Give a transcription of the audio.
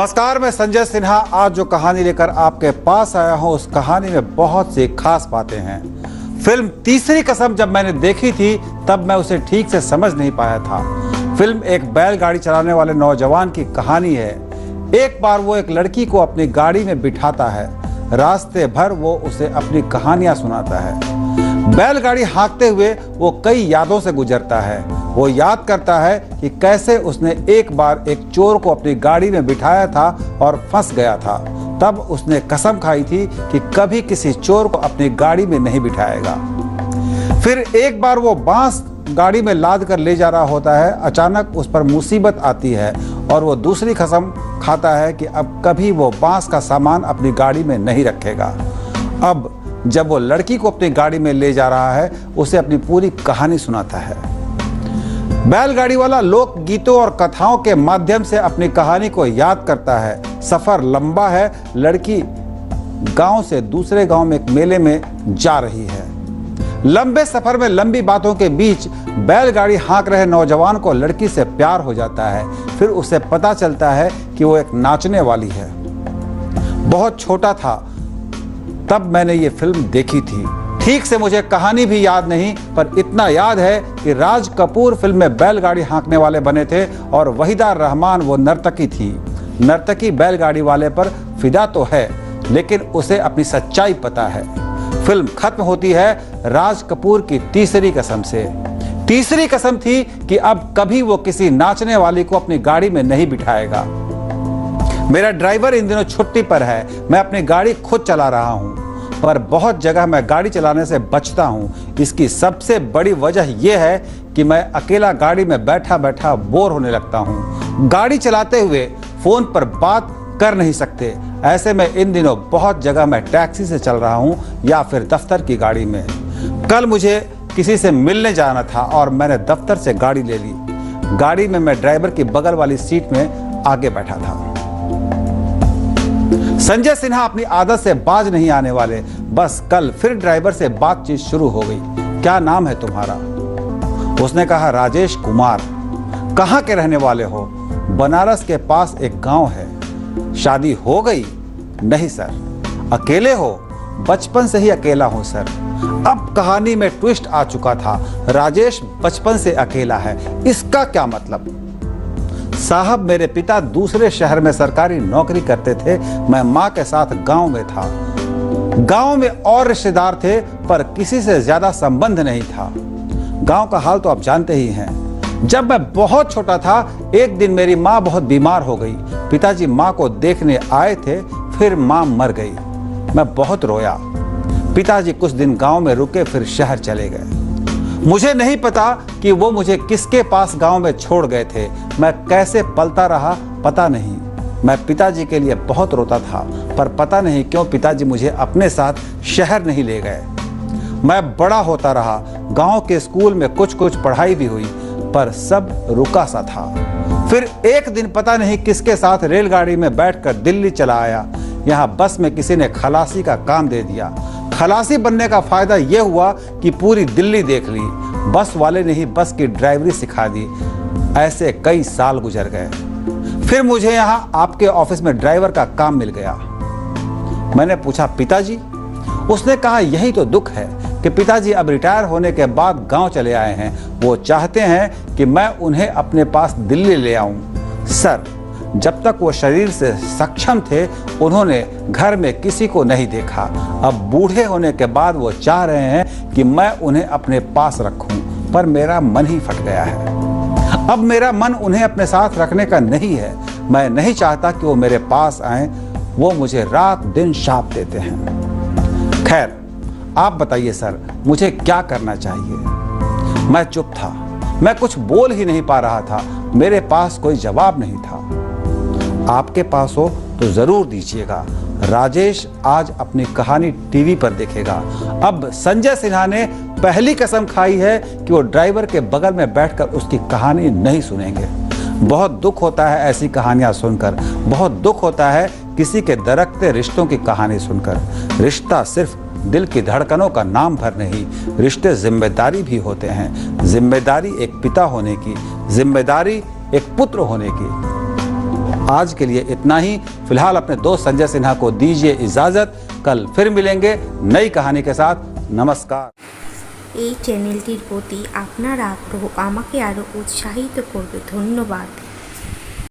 नमस्कार, मैं संजय सिन्हा। आज जो कहानी लेकर आपके पास आया हूं, उस कहानी में बहुत सी खास बातें हैं। फिल्म तीसरी कसम जब मैंने देखी थी तब मैं उसे ठीक से समझ नहीं पाया था। फिल्म एक बैलगाड़ी चलाने वाले नौजवान की कहानी है। एक बार वो एक लड़की को अपनी गाड़ी में बिठाता है। रास्ते भर वो उसे अपनी कहानियां सुनाता है। बैलगाड़ी हाँकते हुए वो कई यादों से गुजरता है। वो याद करता है कि कैसे उसने एक बार एक चोर को अपनी गाड़ी में बिठाया था और फंस गया था। तब उसने कसम खाई थी कि कभी किसी चोर को अपनी गाड़ी में नहीं बिठाएगा। फिर एक बार वो बांस गाड़ी में लाद कर ले जा रहा होता है। अचानक उस पर मुसीबत आती है और वो दूसरी कसम खाता है कि अब कभी वो बांस का सामान अपनी गाड़ी में नहीं रखेगा। अब जब वो लड़की को अपनी गाड़ी में ले जा रहा है, उसे अपनी पूरी कहानी सुनाता है। बैलगाड़ी वाला लोक गीतों और कथाओं के माध्यम से अपनी कहानी को याद करता है। सफर लंबा है। लड़की गांव से दूसरे गांव में एक मेले में जा रही है। लंबे सफर में लंबी बातों के बीच बैलगाड़ी हाँक रहे नौजवान को लड़की से प्यार हो जाता है। फिर उसे पता चलता है कि वो एक नाचने वाली है। बहुत छोटा था तब मैंने ये फिल्म देखी थी। ठीक से मुझे कहानी भी याद नहीं, पर इतना याद है कि राज कपूर फिल्म में बैलगाड़ी हाँकने वाले बने थे और वहीदा रहमान वो नर्तकी थी। नर्तकी बैलगाड़ी वाले पर फिदा तो है, लेकिन उसे अपनी सच्चाई पता है। फिल्म खत्म होती है राज कपूर की तीसरी कसम से। तीसरी कसम थी कि अब कभी वो किसी नाचने वाली को अपनी गाड़ी में नहीं बिठाएगा। मेरा ड्राइवर इन दिनों छुट्टी पर है। मैं अपनी गाड़ी खुद चला रहा हूं, पर बहुत जगह मैं गाड़ी चलाने से बचता हूं। इसकी सबसे बड़ी वजह यह है कि मैं अकेला गाड़ी में बैठा बैठा बोर होने लगता हूं। गाड़ी चलाते हुए फोन पर बात कर नहीं सकते। ऐसे में इन दिनों बहुत जगह मैं टैक्सी से चल रहा हूं या फिर दफ्तर की गाड़ी में। कल मुझे किसी से मिलने जाना था और मैंने दफ्तर से गाड़ी ले ली। गाड़ी में मैं ड्राइवर की बगल वाली सीट में आगे बैठा था। संजय सिन्हा अपनी आदत से बाज नहीं आने वाले। बस कल फिर ड्राइवर से बातचीत शुरू हो गई। क्या नाम है तुम्हारा? उसने कहा राजेश कुमार। कहाँ के रहने वाले हो? बनारस के पास एक गांव है। शादी हो गई? नहीं सर। अकेले हो? बचपन से ही अकेला हूं सर। अब कहानी में ट्विस्ट आ चुका था। राजेश बचपन से अकेला है, इसका क्या मतलब? साहब, मेरे पिता दूसरे शहर में सरकारी नौकरी करते थे। मैं माँ के साथ गांव में था। गांव में और रिश्तेदार थे, पर किसी से ज्यादा संबंध नहीं था। गांव का हाल तो आप जानते ही हैं। जब मैं बहुत छोटा था, एक दिन मेरी माँ बहुत बीमार हो गई। पिताजी माँ को देखने आए थे, फिर माँ मर गई। मैं बहुत रोया। पिताजी कुछ दिन गांव में रुके, फिर शहर चले गए। मुझे नहीं पता कि वो मुझे किसके पास गांव में छोड़ गए थे। मैं कैसे पलता रहा पता नहीं। मैं पिताजी के लिए बहुत रोता था, पर पता नहीं क्यों पिताजी मुझे अपने साथ शहर नहीं ले गए। मैं बड़ा होता रहा। गांव के स्कूल में कुछ कुछ पढ़ाई भी हुई, पर सब रुका सा था। फिर एक दिन पता नहीं किसके साथ रेलगाड़ी में बैठकर दिल्ली चला आया। यहाँ बस में किसी ने खलासी का काम दे दिया। खलासी बनने का फायदा यह हुआ कि पूरी दिल्ली देख ली। बस वाले ने ही बस की ड्राइवरी सिखा दी। ऐसे कई साल गुजर गए। फिर मुझे यहाँ आपके ऑफिस में ड्राइवर का काम मिल गया। मैंने पूछा पिताजी? उसने कहा यही तो दुख है कि पिताजी अब रिटायर होने के बाद गांव चले आए हैं। वो चाहते हैं कि मैं उन्हें अपने पास दिल्ली ले आऊं। सर, जब तक वो शरीर से सक्षम थे, उन्होंने घर में किसी को नहीं देखा। अब बूढ़े होने के बाद वो चाह रहे हैं कि मैं उन्हें अपने पास रखूं, पर मेरा मन ही फट गया है। अब मेरा मन उन्हें अपने साथ रखने का नहीं है। मैं नहीं चाहता कि वो मेरे पास आएं। वो मुझे रात दिन शाप देते हैं। खैर, आप बताइए सर, मुझे क्या करना चाहिए? मैं चुप था। मैं कुछ बोल ही नहीं पा रहा था। मेरे पास कोई जवाब नहीं था। आपके पास हो तो जरूर दीजिएगा। राजेश आज अपनी कहानी टीवी पर देखेगा। अब संजय सिन्हा ने पहली कसम खाई है कि वो ड्राइवर के बगल में बैठकर उसकी कहानी नहीं सुनेंगे। बहुत दुख होता है ऐसी कहानियां सुनकर। बहुत दुख होता है किसी के दरकते रिश्तों की कहानी सुनकर। रिश्ता सिर्फ दिल की धड़कनों का नाम भर नहीं, रिश्ते जिम्मेदारी भी होते हैं। जिम्मेदारी एक पिता होने की, जिम्मेदारी एक पुत्र होने की। आज के लिए इतना ही। फिलहाल अपने दोस्त संजय सिन्हा को दीजिए इजाजत। कल फिर मिलेंगे नई कहानी के साथ। नमस्कार। এই চ্যানেলটির প্রতি আপনার আগ্রহ আমাকে আরও উৎসাহিত করবে। ধন্যবাদ।